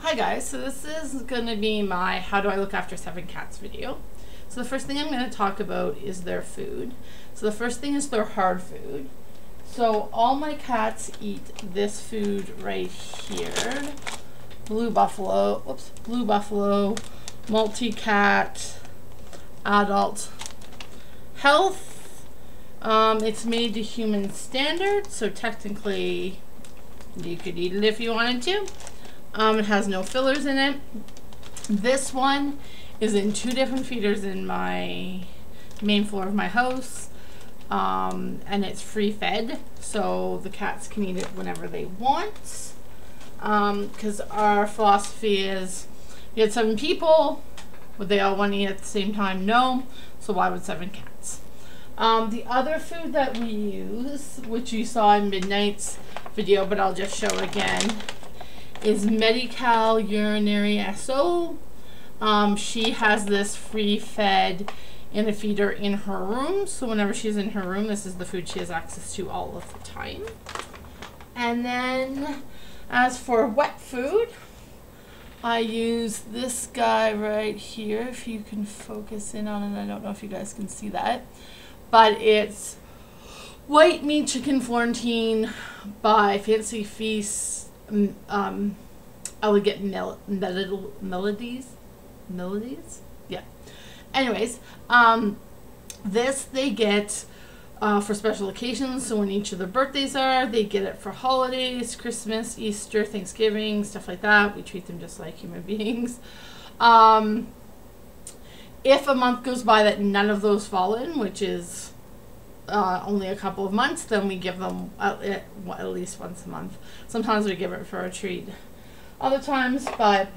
Hi guys, so this is going to be my how do I look after 7 cats video. So the first thing I'm going to talk about is their food. So the first thing is their hard food. So all my cats eat this food right here. Blue Buffalo, Mutlti-Cat, Adult Health. It's made to human standards, so technically you could eat it if you wanted to. It has no fillers in it. This one is in 2 different feeders in my main floor of my house. And it's free fed, so the cats can eat it whenever they want. Because our philosophy is, you had 7 people, would they all want to eat at the same time? No. So why would 7 cats? The other food that we use, which you saw in Midnight's video, but I'll just show again, is Medical Urinary SO. She has this free fed in a feeder in her room, so whenever she's in her room, this is the food she has access to all of the time. And then as for wet food, I use this guy right here, if you can focus in on it. I don't know if you guys can see that, but it's white meat chicken Florentine by Fancy Feast, Elegant Melodies? Yeah. Anyways, this they get for special occasions, so when each of their birthdays are, they get it for holidays, Christmas, Easter, Thanksgiving, stuff like that. We treat them just like human beings. If a month goes by that none of those fall in, which is only a couple of months, then we give them at least once a month. Sometimes we give it for a treat other times, but at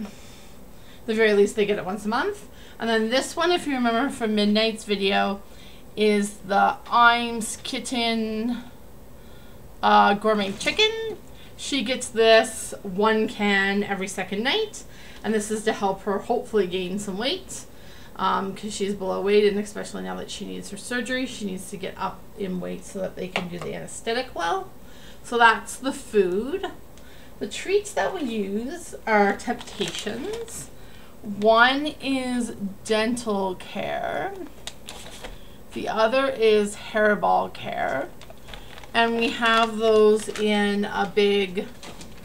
the very least they get it once a month. And then this one, if you remember from Midnight's video, is the Iams Kitten Gourmet Chicken. She gets this 1 can every 2nd night, and this is to help her hopefully gain some weight. Because she's below weight, and especially now that she needs her surgery, she needs to get up in weight so that they can do the anesthetic well. So that's the food. The treats that we use are Temptations. One is Dental Care. The other is Hairball Care. And we have those in a big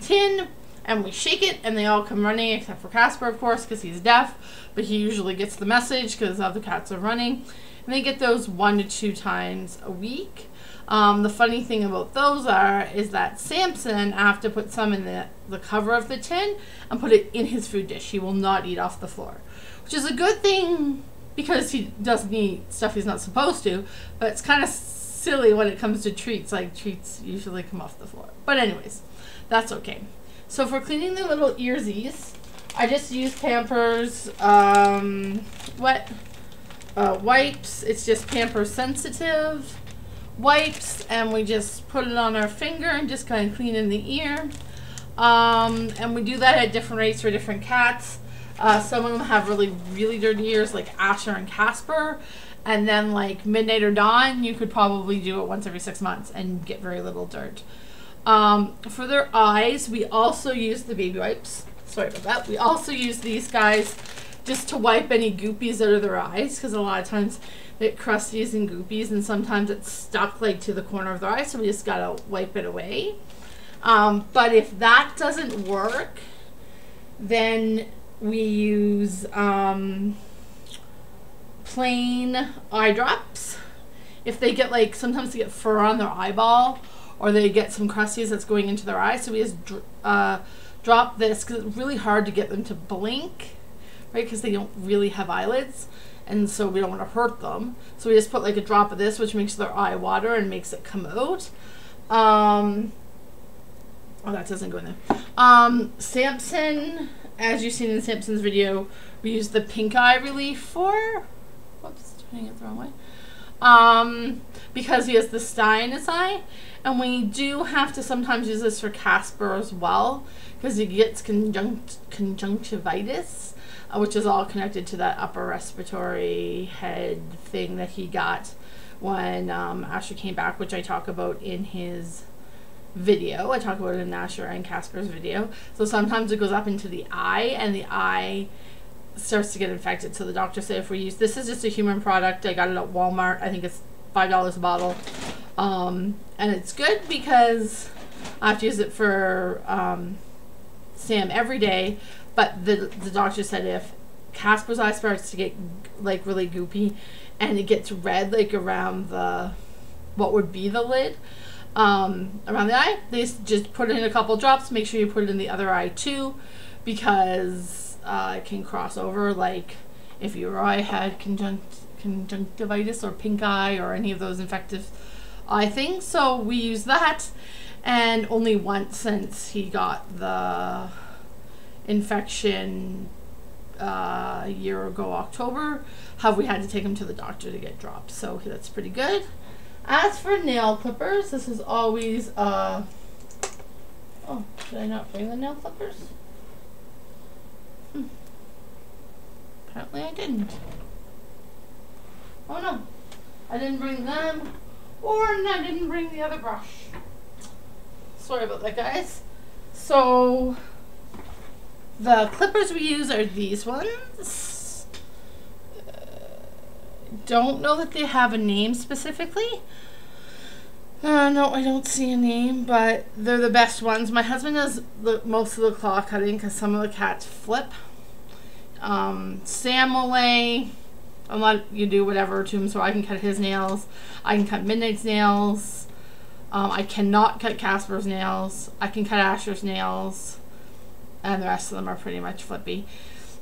tin, and we shake it, and they all come running, except for Casper, of course, because he's deaf, but he usually gets the message because other cats are running. And they get those 1 to 2 times a week. The funny thing about those is that Samson, I have to put some in the cover of the tin and put it in his food dish. He will not eat off the floor, which is a good thing because he doesn't eat stuff he's not supposed to, but it's kind of silly when it comes to treats. Like, treats usually come off the floor. But anyways, that's okay. So for cleaning the little earsies, I just use Pampers wet wipes. It's just Pampers Sensitive wipes, and we just put it on our finger and just kind of clean in the ear. And we do that at different rates for different cats. Some of them have really dirty ears, like Asher and Casper. And then like Midnight or Dawn, you could probably do it once every 6 months and get very little dirt. For their eyes, we also use the baby wipes. Sorry about that. We also use these guys just to wipe any goopies out of their eyes, because a lot of times they get crusties and goopies, and sometimes it's stuck like to the corner of their eye, so we just gotta wipe it away. But if that doesn't work, then we use plain eye drops. If they get like, sometimes they get fur on their eyeball, or they get some crusties that's going into their eye, so we just drop this, because it's really hard to get them to blink, right, because they don't really have eyelids, and so we don't want to hurt them. So we just put like a drop of this, which makes their eye water and makes it come out. Oh, that doesn't go in there. Samson, as you've seen in Samson's video, we use the pink eye relief for, whoops, turning it the wrong way, because he has the sty in his eye. And we do have to sometimes use this for Casper as well, because he gets conjunctivitis, which is all connected to that upper respiratory head thing that he got when Asher came back, which I talk about in his video. I talk about it in Asher and Casper's video. So sometimes it goes up into the eye, and the eye starts to get infected. So the doctor said if we use, this is just a human product. I got it at Walmart. I think it's $5 a bottle. And it's good because I have to use it for Sam every day. But the doctor said if Casper's eye starts to get like really goopy and it gets red like around the, what would be the lid, around the eye, they just put it in a couple drops. Make sure you put it in the other eye too, because it can cross over, like if your eye had conjunctivitis or pink eye or any of those infective eye things. So we use that, and only once since he got the infection a year ago October have we had to take him to the doctor to get drops, so that's pretty good. As for nail clippers, this is always oh, did I not bring the nail clippers? Apparently I didn't. Oh no, I didn't bring them, or I didn't bring the other brush. Sorry about that, guys. So the clippers we use are these ones. Don't know that they have a name specifically. No, I don't see a name, but they're the best ones. My husband does most of the claw cutting because some of the cats flip. Sam will lay. I'll let you do whatever to him so I can cut his nails. I can cut Midnight's nails. I cannot cut Casper's nails. I can cut Asher's nails. And the rest of them are pretty much flippy.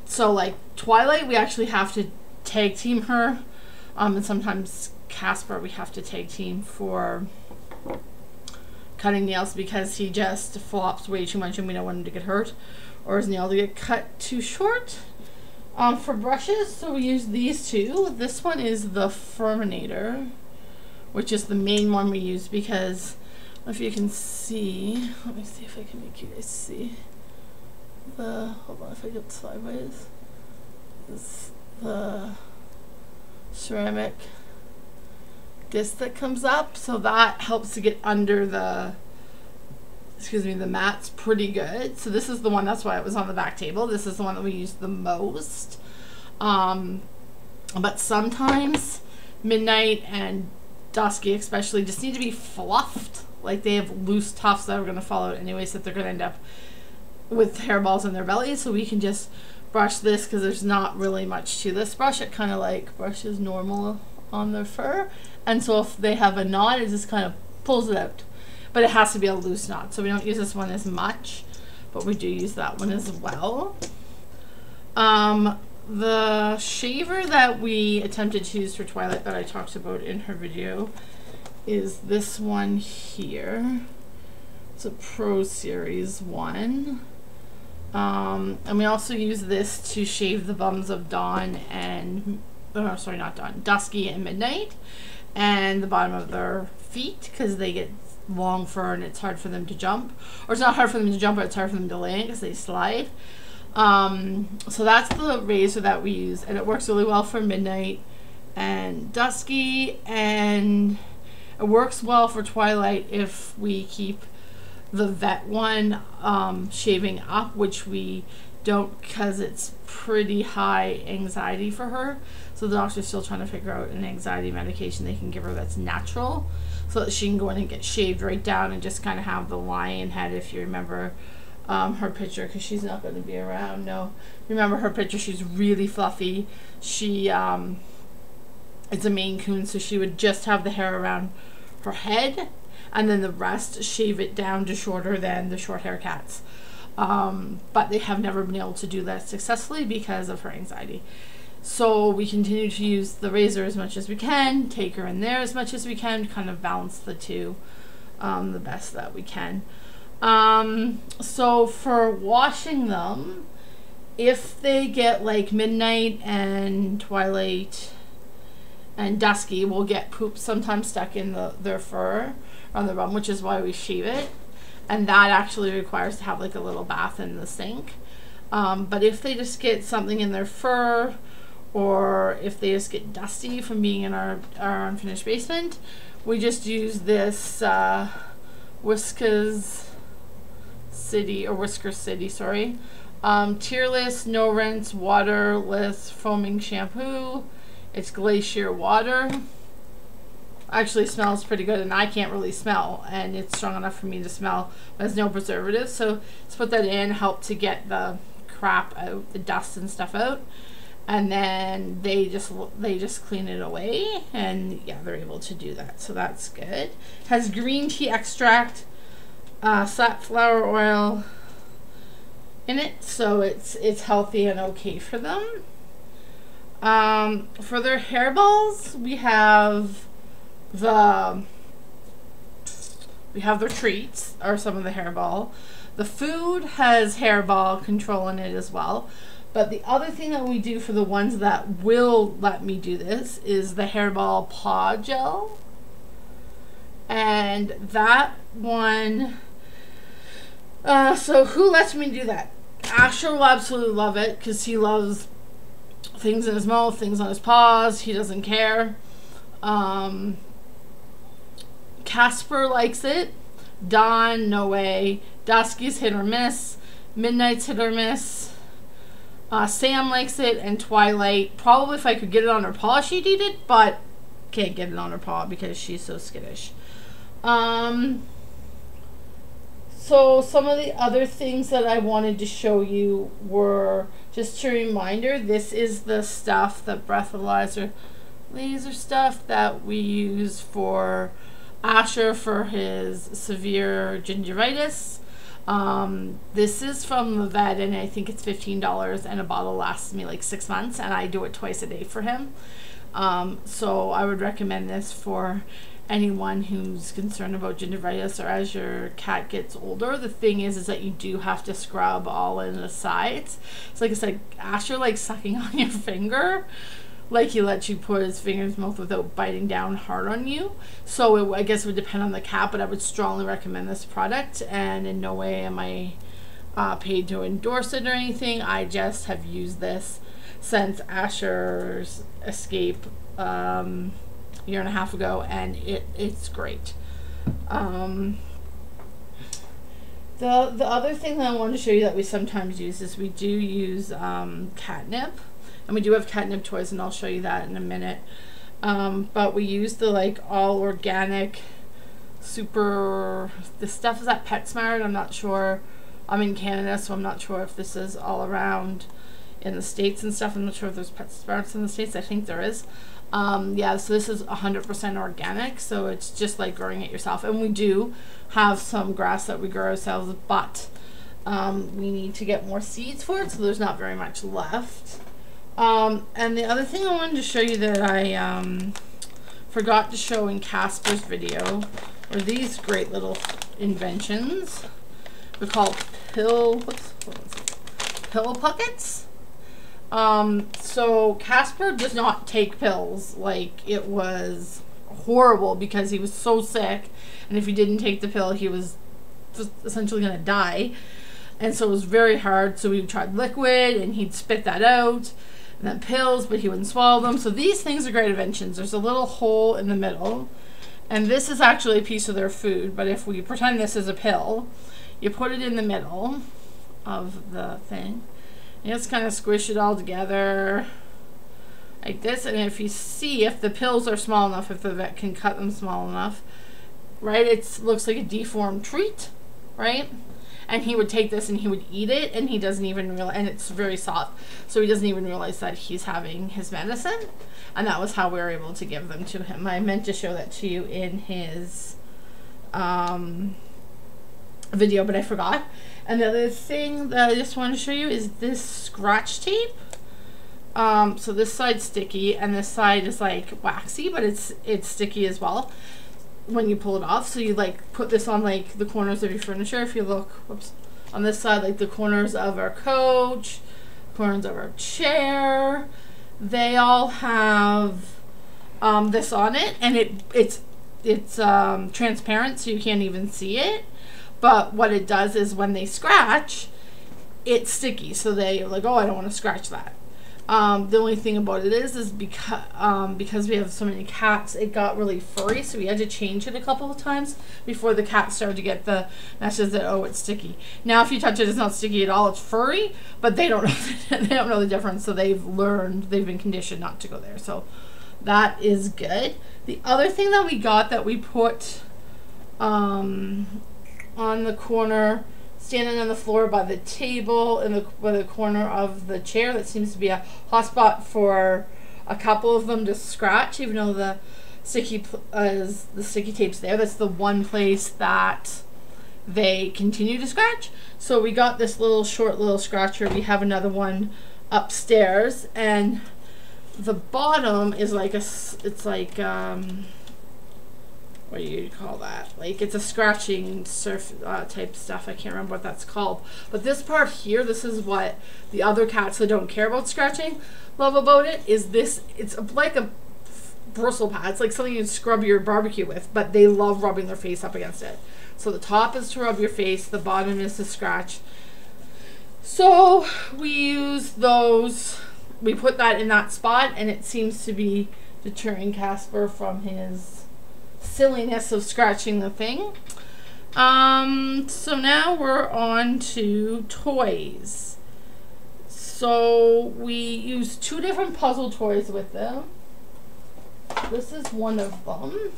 So like Twilight, we actually have to tag team her. And sometimes Casper, we have to tag team for cutting nails because he just flops way too much and we don't want him to get hurt or his nail to get cut too short. For brushes, so we use these two. This one is the Furminator, which is the main one we use because if you can see, let me see if I can make you guys see. Hold on, if I get sideways, is the ceramic disc that comes up, so that helps to get under the, the mats pretty good. So this is the one, that's why it was on the back table. This is the one that we use the most. But sometimes Midnight and Dusky especially just need to be fluffed. Like they have loose tufts that are going to fall out anyway, so they're going to end up with hairballs in their belly. So we can just brush this because there's not really much to this brush. It kind of like brushes normal on their fur, and so if they have a knot, it just kind of pulls it out, but it has to be a loose knot, so we don't use this one as much, but we do use that one as well. The shaver that we attempted to use for Twilight that I talked about in her video is this one here. It's a Pro Series one. And we also use this to shave the bums of Dawn and, oh, sorry, not Dawn, Dusky and Midnight, and the bottom of their feet because they get long fur and it's hard for them to jump. Or it's not hard for them to jump, but it's hard for them to land because they slide. So that's the razor that we use, and it works really well for Midnight and Dusky, and it works well for Twilight if we keep the vet one shaving up, which we don't because it's pretty high anxiety for her. So the doctor's still trying to figure out an anxiety medication they can give her that's natural so that she can go in and get shaved right down and just kind of have the lion head, if you remember her picture, because she's not going to be around. No, remember her picture, she's really fluffy. She it's a Maine Coon, so she would just have the hair around her head and then the rest shave it down to shorter than the short hair cats. But they have never been able to do that successfully because of her anxiety. So we continue to use the razor as much as we can, take her in there as much as we can, kind of balance the two the best that we can. So for washing them, if they get like Midnight and Twilight and Dusky will get poop sometimes stuck in their fur on the bum, which is why we shave it, and that actually requires to have like a little bath in the sink. But if they just get something in their fur, or if they just get dusty from being in our unfinished basement, we just use this Whiskers City, sorry. Tearless, no rinse, waterless foaming shampoo. It's glacier water. Actually smells pretty good, and I can't really smell, and it's strong enough for me to smell, but there's no preservatives. So let's put that in, help to get the crap out, the dust and stuff out, and then they just clean it away, and yeah, they're able to do that, so that's good. It has green tea extract, safflower oil in it, so it's healthy and okay for them. For their hairballs, we have their treats, or some of the hairball. The food has hairball control in it as well. But the other thing that we do for the ones that will let me do this is the hairball paw gel. And that one, so who lets me do that? Asher will absolutely love it because he loves things in his mouth, things on his paws. He doesn't care. Casper likes it. Dawn, no way. Dusky's hit or miss. Midnight's hit or miss. Sam likes it, and Twilight, probably if I could get it on her paw, she'd eat it, but can't get it on her paw because she's so skittish. So some of the other things that I wanted to show you were just a reminder. This is the stuff, the breathalyzer laser stuff that we use for Asher for his severe gingivitis. This is from the vet, and I think it's $15, and a bottle lasts me like 6 months, and I do it twice a day for him. So I would recommend this for anyone who's concerned about gingivitis, or as your cat gets older. The thing is that you do have to scrub all in the sides. So like I said, Asher likes sucking on your finger. Like he lets you put his finger in his mouth without biting down hard on you. So I guess it would depend on the cat, but I would strongly recommend this product, and in no way am I paid to endorse it or anything. I just have used this since Asher's escape year and a half ago, and it's great. The other thing that I wanted to show you that we sometimes use is we do use catnip. And we do have catnip toys, and I'll show you that in a minute. But we use the like all organic this stuff is at PetSmart. I'm not sure. I'm in Canada, so I'm not sure if this is all around in the States and stuff. I'm not sure if there's PetSmarts in the States. I think there is. Yeah, so this is 100% organic, so it's just like growing it yourself. And we do have some grass that we grow ourselves, but we need to get more seeds for it, so there's not very much left. And the other thing I wanted to show you that I forgot to show in Casper's video were these great little inventions. They're called pill pockets. So Casper does not take pills. Like, it was horrible because he was so sick, and if he didn't take the pill, he was just essentially gonna die. And so it was very hard. So we tried liquid, and he'd spit that out, and then pills, but he wouldn't swallow them. So these things are great inventions. There's a little hole in the middle, and this is actually a piece of their food, but if we pretend this is a pill, you put it in the middle of the thing, and just kind of squish it all together like this. And if you see, if the pills are small enough, if the vet can cut them small enough, right, it looks like a deformed treat, right? And he would take this and he would eat it, and he doesn't even realize, and it's very soft, so he doesn't even realize that he's having his medicine. And that was how we were able to give them to him. I meant to show that to you in his video, but I forgot. And the other thing that I just want to show you is this scratch tape. So this side's sticky, and this side is like waxy, but it's sticky as well when you pull it off. So you like put this on like the corners of your furniture. If you look, whoops, on this side, like the corners of our couch, corners of our chair, they all have this on it, and it's transparent, so you can't even see it. But what it does is when they scratch, it's sticky, so they're like, oh, I don't want to scratch that. The only thing about it is because we have so many cats, it got really furry, so we had to change it a couple of times before the cat started to get the message that, oh, it's sticky. Now if you touch it, it's not sticky at all, it's furry, but they don't know they don't know the difference, so they've been conditioned not to go there. So that is good. The other thing that we got that we put on the corner, standing on the floor by the table by the corner of the chair, that seems to be a hot spot for a couple of them to scratch, even though the sticky tape's there. That's the one place that they continue to scratch. So we got this short little scratcher. We have another one upstairs, and the bottom is like it's like what do you call that? Like, it's a scratching surf type stuff. I can't remember what that's called. But this part here, this is what the other cats that don't care about scratching love about it, is this. It's like a bristle pad. It's like something you'd scrub your barbecue with, but they love rubbing their face up against it. So the top is to rub your face, the bottom is to scratch. So we use those. We put that in that spot, and it seems to be deterring Casper from his silliness of scratching the thing. So now we're on to toys. So we use 2 different puzzle toys with them. This is one of them.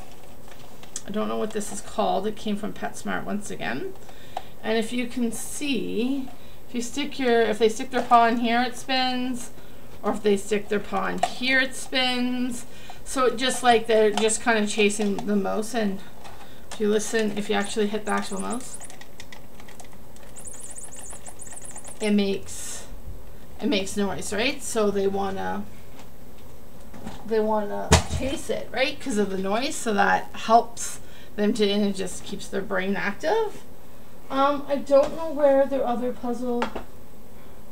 I don't know what this is called. It came from PetSmart once again. And if you can see, if they stick their paw in here, it spins, or if they stick their paw in here, it spins. So it just like they're just kind of chasing the mouse, and if you actually hit the actual mouse, it makes noise, right? So they wanna chase it, right? Because of the noise, so that helps them to, and it just keeps their brain active. I don't know where their other puzzle.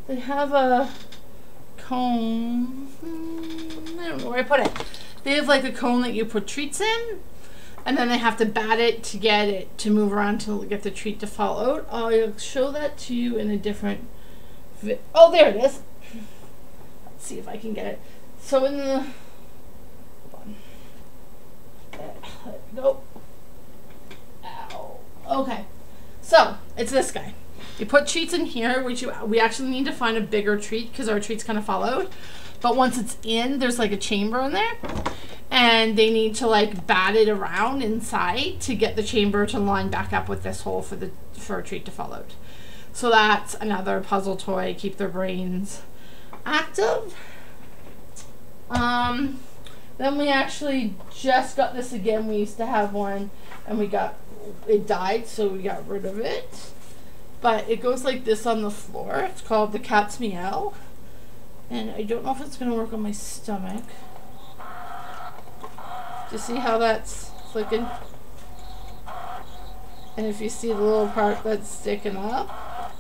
They have a cone. I don't know where I put it. They have like a cone that you put treats in, and then they have to bat it to get it to move around to get the treat to fall out. I'll show that to you in a different oh, there it is. Let's see if I can get it. So in the, hold on. There we go. Ow. Okay. So it's this guy. You put treats in here, which we actually need to find a bigger treat because our treats kind of fall out. But once it's in, there's like a chamber in there, and they need to like bat it around inside to get the chamber to line back up with this hole for a treat to fall out. So that's another puzzle toy, keep their brains active. Then we actually just got this again. We used to have one, and it died, so we got rid of it. But it goes like this on the floor. It's called the Cat's Meow. And I don't know if it's going to work on my stomach. Do you see how that's flicking? And if you see the little part that's sticking up,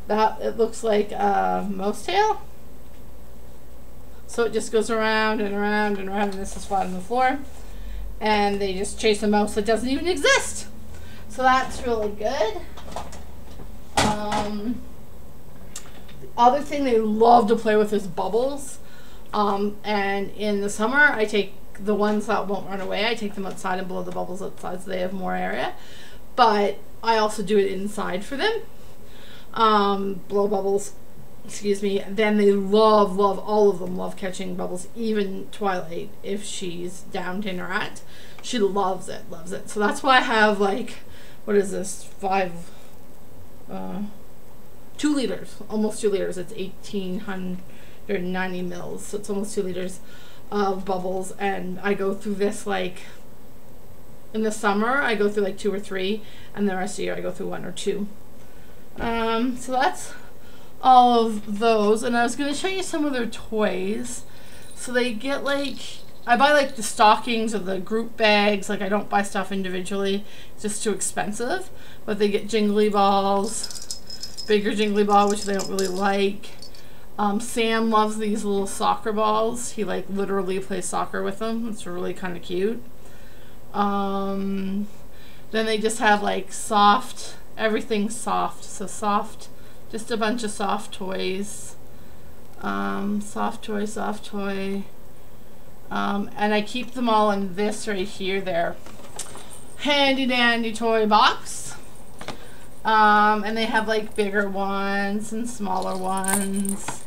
it looks like a mouse tail. So it just goes around and around and around, and this is flat on the floor. And they just chase a mouse that doesn't even exist. So that's really good. The other thing they love to play with is bubbles. And in the summer, I take the ones that won't run away, I take them outside and blow the bubbles outside so they have more area. But I also do it inside for them. Blow bubbles, excuse me. Then they love, all of them love catching bubbles. Even Twilight, if she's down to interact, she loves it. So that's why I have like, what is this, 2 liters, almost 2 liters. It's 1,890 mils, so it's almost 2 liters of bubbles. And I go through this like, in the summer, I go through like 2 or 3, and the rest of the year I go through 1 or 2. So that's all of those. And I was going to show you some of their toys. So they get like, I buy like the stockings or the group bags. Like, I don't buy stuff individually, it's just too expensive. But they get jingly balls, bigger jingly ball, which they don't really like. Sam loves these little soccer balls. He like literally plays soccer with them. It's really kind of cute. Then they just have like soft, everything soft. So soft, just a bunch of soft toys. Soft toy, soft toy. And I keep them all in this right here, their handy dandy toy box. And they have like bigger ones and smaller ones.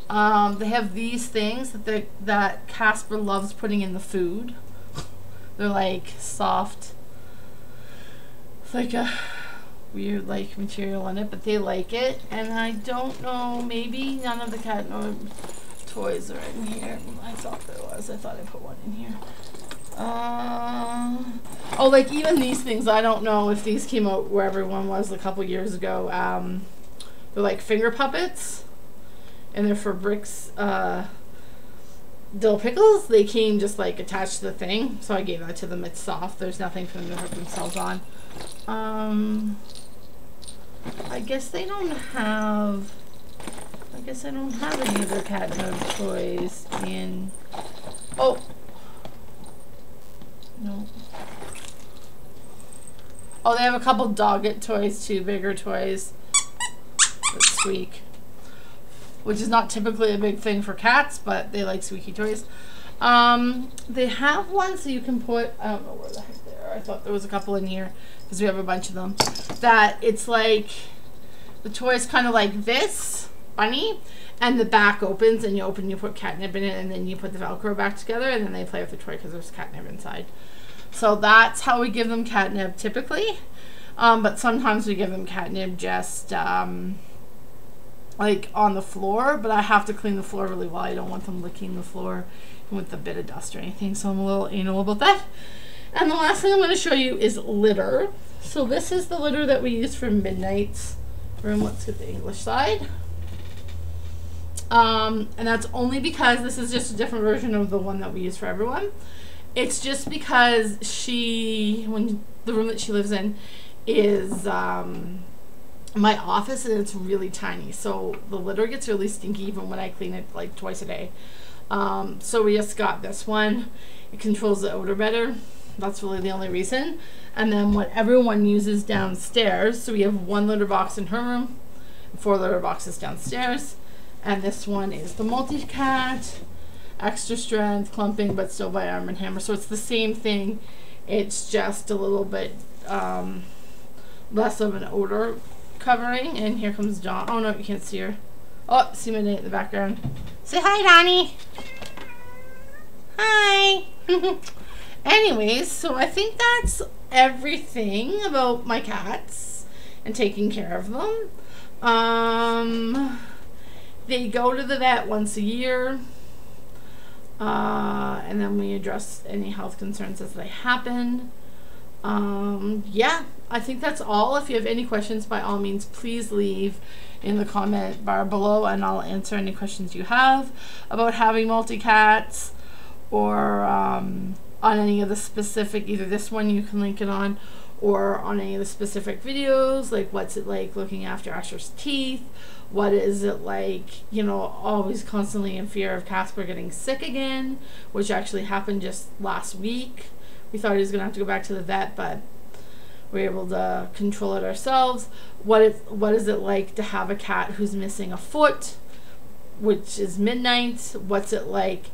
They have these things that Casper loves putting in the food. They're like soft, it's like a weird like material on it, but they like it. And I don't know, maybe none of the cat toys are in here. I thought there was. I thought I put one in here. Oh, like even these things, I don't know if these came out where everyone was a couple years ago. They're like finger puppets, and they're for Bricks dill pickles. They came just like attached to the thing, so I gave that to them. It's soft. There's nothing for them to hurt themselves on. I guess they don't have. I guess I don't have any of their catnip toys in. Oh. No. Oh, they have a couple dog-it toys too, bigger toys. That's squeak. Which is not typically a big thing for cats, but they like squeaky toys. They have one so you can put, I don't know where the heck they are. I thought there was a couple in here because we have a bunch of them. That it's like, the toy is kind of like this, bunny, and the back opens and you put catnip in it, and then you put the Velcro back together, and then they play with the toy because there's catnip inside. So that's how we give them catnip typically. But sometimes we give them catnip just like on the floor, but I have to clean the floor really well. I don't want them licking the floor with a bit of dust or anything, so I'm a little anal about that. And the last thing I'm going to show you is litter. So this is the litter that we use for Midnight's room. Let's get the English side. And that's only because this is just a different version of the one that we use for everyone. It's just because when the room that she lives in is my office, and it's really tiny, so the litter gets really stinky even when I clean it like twice a day. So we just got this one. It controls the odor better. That's really the only reason. And then what everyone uses downstairs, so we have one litter box in her room, 4 litter boxes downstairs, and this one is the Mutlti-Cat, extra strength, clumping, but still by Arm & Hammer. So it's the same thing. It's just a little bit less of an odor covering. And here comes Dawn. Oh no, you can't see her. Oh, see my Nate in the background. Say hi, Donnie. Hi. Anyways, so I think that's everything about my cats and taking care of them. They go to the vet once a year. And then we address any health concerns as they happen. Yeah, I think that's all. If you have any questions, by all means, please leave in the comment bar below, and I'll answer any questions you have about having multi-cats, or on any of the specific, either this one you can link it on, or on any of the specific videos, like what's it like looking after Asher's teeth, what is it like, you know, always constantly in fear of Casper getting sick again, which actually happened just last week. We thought he was going to have to go back to the vet, but we were able to control it ourselves. What is it like to have a cat who's missing a foot, which is Midnight? What's it like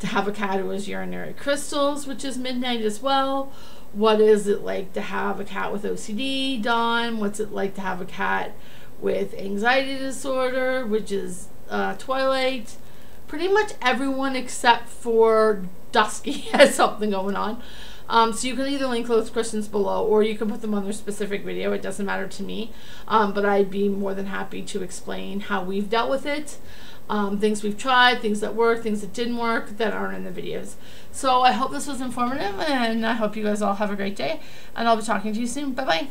to have a cat who has urinary crystals, which is Midnight as well? What is it like to have a cat with OCD, Dawn? What's it like to have a cat with anxiety disorder, which is Twilight? Pretty much everyone except for Dusky has something going on. So you can either link those questions below, or you can put them on their specific video. It doesn't matter to me. But I'd be more than happy to explain how we've dealt with it. Things we've tried, things that worked, things that didn't work that aren't in the videos. So I hope this was informative, and I hope you guys all have a great day, and I'll be talking to you soon. Bye bye.